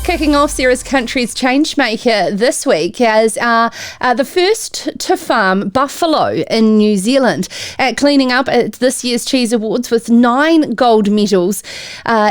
Kicking off Sarah's Country's Changemaker this week as the first to farm buffalo in New Zealand. Cleaning up at this year's Cheese Awards with 9 gold medals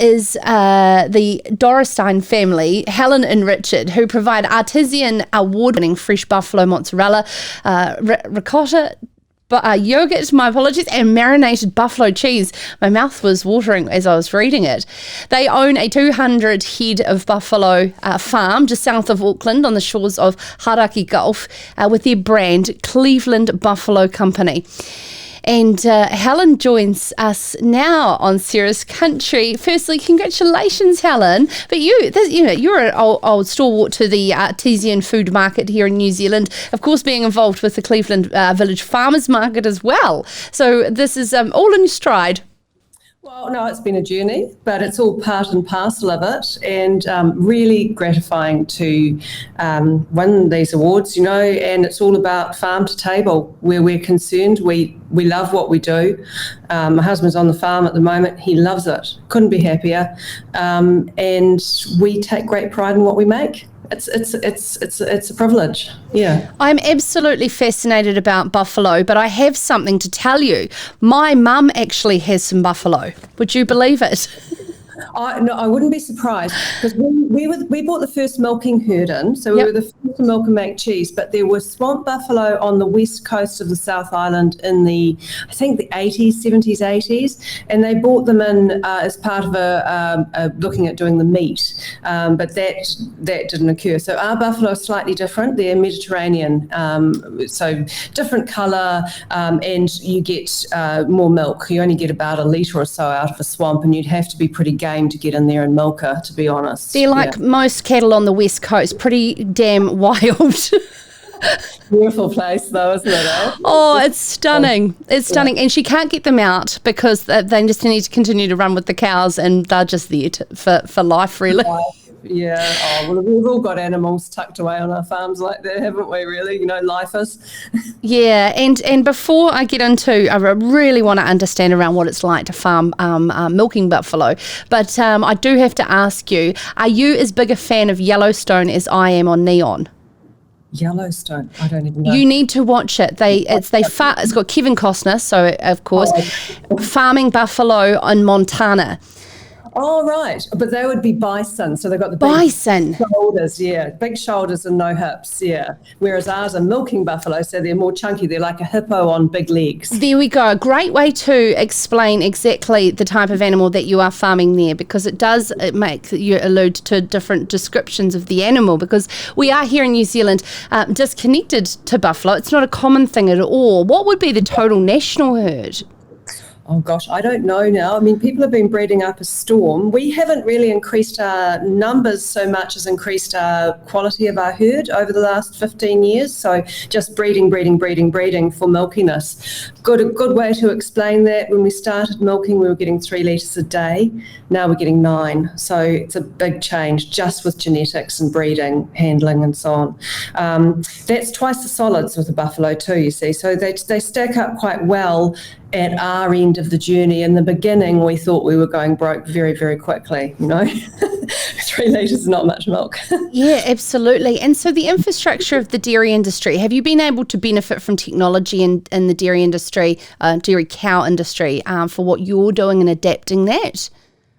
is the Dorresteyn family, Helen and Richard, who provide artisan award-winning fresh buffalo mozzarella, ricotta, yoghurt, my apologies, and marinated buffalo cheese. My mouth was watering as I was reading it. They own a 200 head of buffalo farm just south of Auckland on the shores of Hauraki Gulf with their brand Clevedon Buffalo Co. And Helen joins us now on Sarah's Country. Firstly, congratulations, Helen. But you're an old stalwart to the artisan food market here in New Zealand. Of course, being involved with the Cleveland Village Farmers Market as well. So this is all in your stride. Well, no, it's been a journey, but it's all part and parcel of it, and really gratifying to win these awards, and it's all about farm to table where we're concerned. We love what we do. My husband's on the farm at the moment. He loves it. Couldn't be happier. And we take great pride in what we make. It's a privilege. Yeah. I'm absolutely fascinated about buffalo, but I have something to tell you. My mum actually has some buffalo. Would you believe it? No, I wouldn't be surprised, because we bought the first milking herd in, so we were the first to milk and make cheese, but there was swamp buffalo on the west coast of the South Island in the 80s, 70s, 80s, and they brought them in as part of looking at doing the meat, but that didn't occur. So our buffalo is slightly different. They're Mediterranean, so different colour, and you get more milk. You only get about a litre or so out of a swamp, and you'd have to be pretty game to get in there and milk her, to be honest. They're like most cattle on the west coast, pretty damn wild. Beautiful place though, isn't it? Eh? Oh, it's stunning. It's stunning. And she can't get them out because they just need to continue to run with the cows, and they're just there for life, really. Yeah. Oh, well, we've all got animals tucked away on our farms like that, haven't we, really? Life is. Yeah, and before I get into, I really want to understand around what it's like to farm milking buffalo, but I do have to ask you, are you as big a fan of Yellowstone as I am on Neon? Yellowstone, I don't even know. You need to watch it. It's got Kevin Costner, so of course, farming buffalo in Montana. Oh, right. But they would be bison. So they've got the big shoulders, big shoulders and no hips, Whereas ours are milking buffalo, so they're more chunky. They're like a hippo on big legs. There we go. A great way to explain exactly the type of animal that you are farming there, because it make you allude to different descriptions of the animal, because we are here in New Zealand disconnected to buffalo. It's not a common thing at all. What would be the total national herd? Oh gosh, I don't know now. I mean, people have been breeding up a storm. We haven't really increased our numbers so much as increased our quality of our herd over the last 15 years. So just breeding for milkiness. Good way to explain that. When we started milking, we were getting 3 litres a day. Now we're getting 9. So it's a big change just with genetics and breeding, handling and so on. That's twice the solids with the buffalo too, you see. So they stack up quite well at our end of the journey. In the beginning, we thought we were going broke very, very quickly, 3 litres is not much milk. Yeah, absolutely. And so the infrastructure of the dairy industry, have you been able to benefit from technology in the dairy industry, dairy cow industry, for what you're doing and adapting that?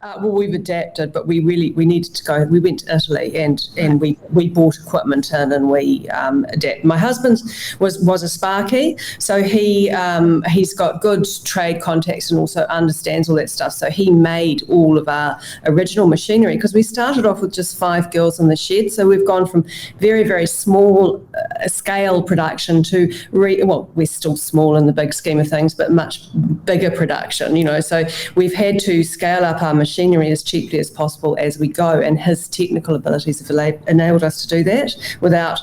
Well, we've adapted, but we needed to go. We went to Italy and we bought equipment in and we adapted. My husband was a Sparky, so he's got good trade contacts and also understands all that stuff. So he made all of our original machinery, because we started off with just 5 girls in the shed. So we've gone from very, very small scale production to we're still small in the big scheme of things, but much bigger production. So we've had to scale up our machinery as cheaply as possible as we go, and his technical abilities have enabled us to do that without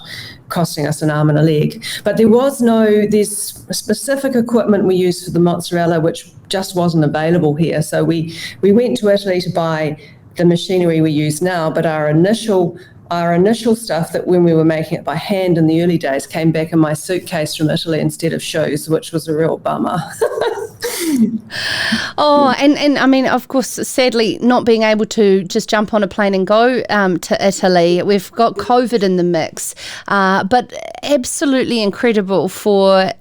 costing us an arm and a leg. But there's specific equipment we use for the mozzarella which just wasn't available here. So we went to Italy to buy the machinery we use now, but our initial stuff that when we were making it by hand in the early days came back in my suitcase from Italy instead of shoes, which was a real bummer. Oh, and I mean, of course, sadly, not being able to just jump on a plane and go to Italy. We've got COVID in the mix, but absolutely incredible for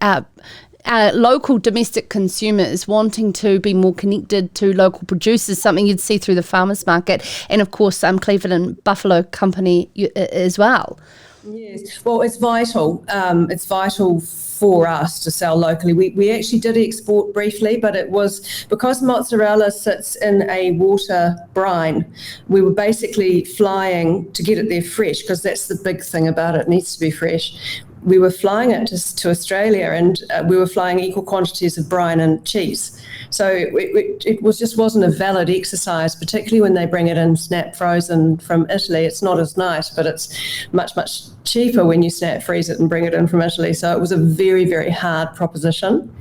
local domestic consumers wanting to be more connected to local producers, something you'd see through the farmers market, and of course, Clevedon Buffalo Company as well. Yes, well, it's vital. It's vital for us to sell locally. We actually did export briefly, but it was because mozzarella sits in a water brine. We were basically flying to get it there fresh, because that's the big thing about it. It needs to be fresh. We were flying it to Australia, and we were flying equal quantities of brine and cheese. So it wasn't a valid exercise, particularly when they bring it in snap frozen from Italy. It's not as nice, but it's much cheaper when you snap freeze it and bring it in from Italy. So it was a very, very hard proposition.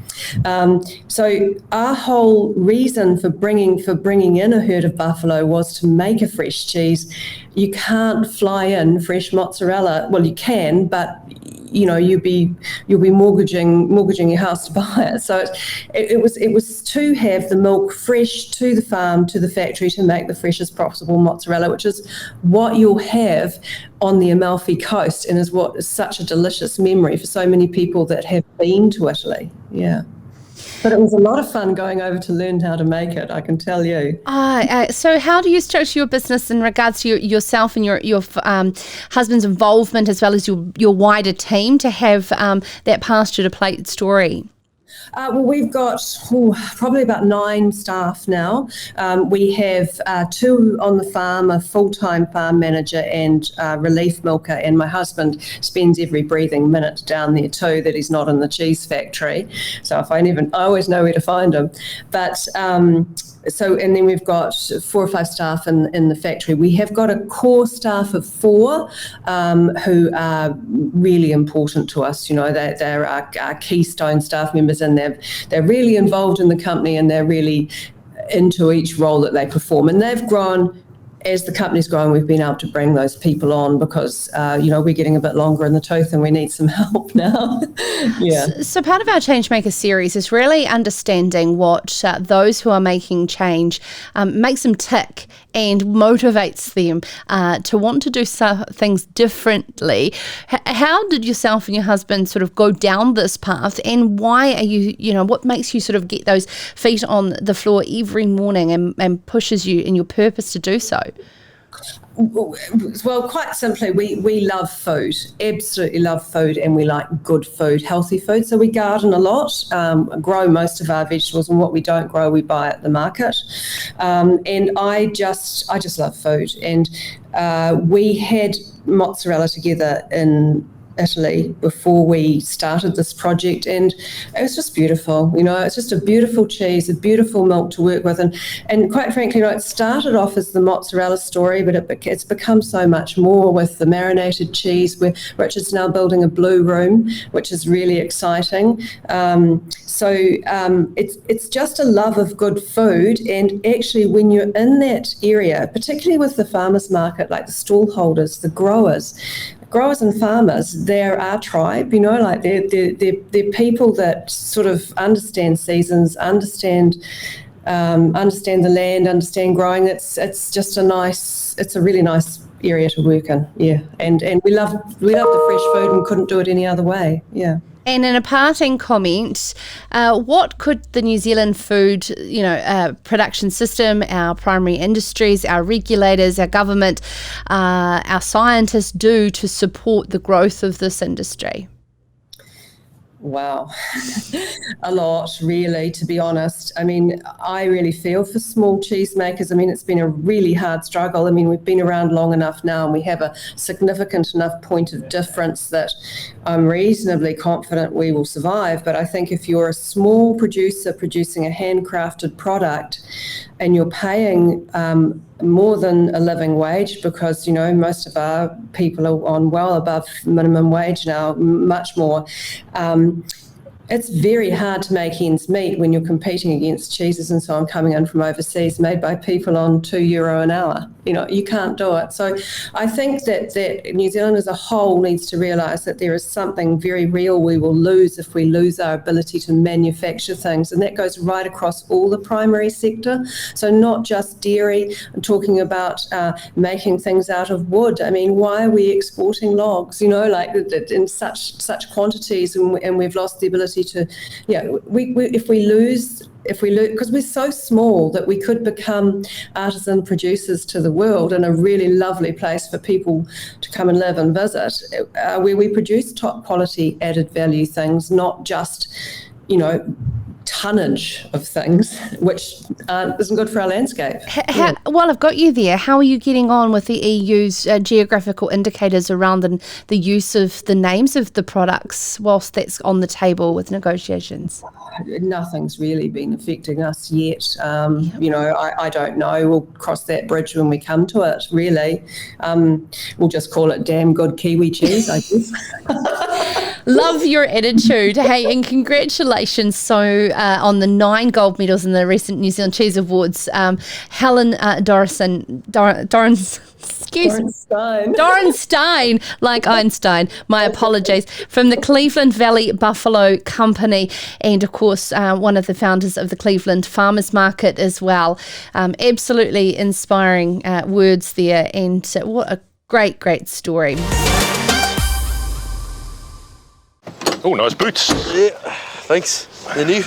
So our whole reason for bringing in a herd of buffalo was to make a fresh cheese. You can't fly in fresh mozzarella. Well, you can, but you'll be mortgaging your house to buy it. So it was to have the milk fresh to the farm, to the factory, to make the freshest possible mozzarella, which is what you'll have on the Amalfi Coast, and is what is such a delicious memory for so many people that have been to Italy. Yeah. But it was a lot of fun going over to learn how to make it, I can tell you. So how do you structure your business in regards to yourself and your husband's involvement, as well as your wider team, to have that pasture to plate story? Well, we've got probably about 9 staff now. We have 2 on the farm, a full-time farm manager and relief milker, and my husband spends every breathing minute down there too, that he's not in the cheese factory. So I always know where to find him. But and then we've got 4 or 5 staff in the factory. We have got a core staff of 4 who are really important to us. They're our keystone staff members, and they're really involved in the company, and they're really into each role that they perform. And they've grown. As the company's growing, we've been able to bring those people on because, we're getting a bit longer in the tooth and we need some help now. Yeah. So part of our Changemaker series is really understanding what those who are making change makes them tick and motivates them to want to do things differently. How did yourself and your husband sort of go down this path, and why are you, what makes you sort of get those feet on the floor every morning and pushes you in your purpose to do so? Well, quite simply, we love food, absolutely love food, and we like good food, healthy food. So we garden a lot, grow most of our vegetables, and what we don't grow, we buy at the market. And I just love food. And we had mozzarella together in Italy before we started this project, and it was just beautiful. It's just a beautiful cheese, a beautiful milk to work with, and quite frankly, it started off as the mozzarella story, but it's become so much more with the marinated cheese, where Richard's now building a blue room, which is really exciting. It's just a love of good food, and actually when you're in that area, particularly with the farmers market, like the stall holders, the growers and farmers, they're our tribe, they're people that sort of understand seasons, understand the land, understand growing. It's a really nice area to work in, yeah. And we love the fresh food and couldn't do it any other way, yeah. And in a parting comment, what could the New Zealand food, production system, our primary industries, our regulators, our government, our scientists do to support the growth of this industry? Wow, a lot, really, to be honest. I mean, I really feel for small cheesemakers. I mean, it's been a really hard struggle. I mean, we've been around long enough now, and we have a significant enough point of difference that I'm reasonably confident we will survive. But I think if you're a small producer producing a handcrafted product, and you're paying more than a living wage, because most of our people are on well above minimum wage now, much more. It's very hard to make ends meet when you're competing against cheeses and so on coming in from overseas made by people on €2 an hour. You can't do it. So I think that New Zealand as a whole needs to realise that there is something very real we will lose if we lose our ability to manufacture things. And that goes right across all the primary sector. So not just dairy. I'm talking about making things out of wood. I mean, why are we exporting logs, in such quantities, and we've lost the ability to, if we lose, because we're so small that we could become artisan producers to the world in a really lovely place for people to come and live and visit, where we produce top quality added value things, not just, tonnage of things, which isn't good for our landscape. Well, I've got you there. How are you getting on with the EU's geographical indicators around the use of the names of the products whilst that's on the table with negotiations? Nothing's really been affecting us yet. I don't know. We'll cross that bridge when we come to it, really. We'll just call it damn good Kiwi cheese, I guess. Love your attitude. Hey, and congratulations on the 9 gold medals in the recent New Zealand Cheese Awards. Helen Dorresteyn, Dorresteyn, like Einstein. My apologies. From the Clevedon Buffalo Co, and of course one of the founders of the Cleveland Farmers Market as well. Absolutely inspiring words there, and what a great story. Oh, nice boots. Yeah, thanks. They're new.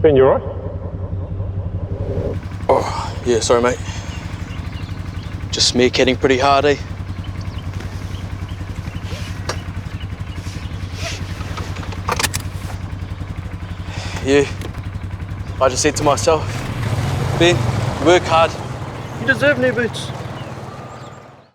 Ben, you alright? Oh, yeah, sorry, mate. Just meerkatting pretty hard, eh? Yeah, I just said to myself, Ben, you work hard. You deserve new boots.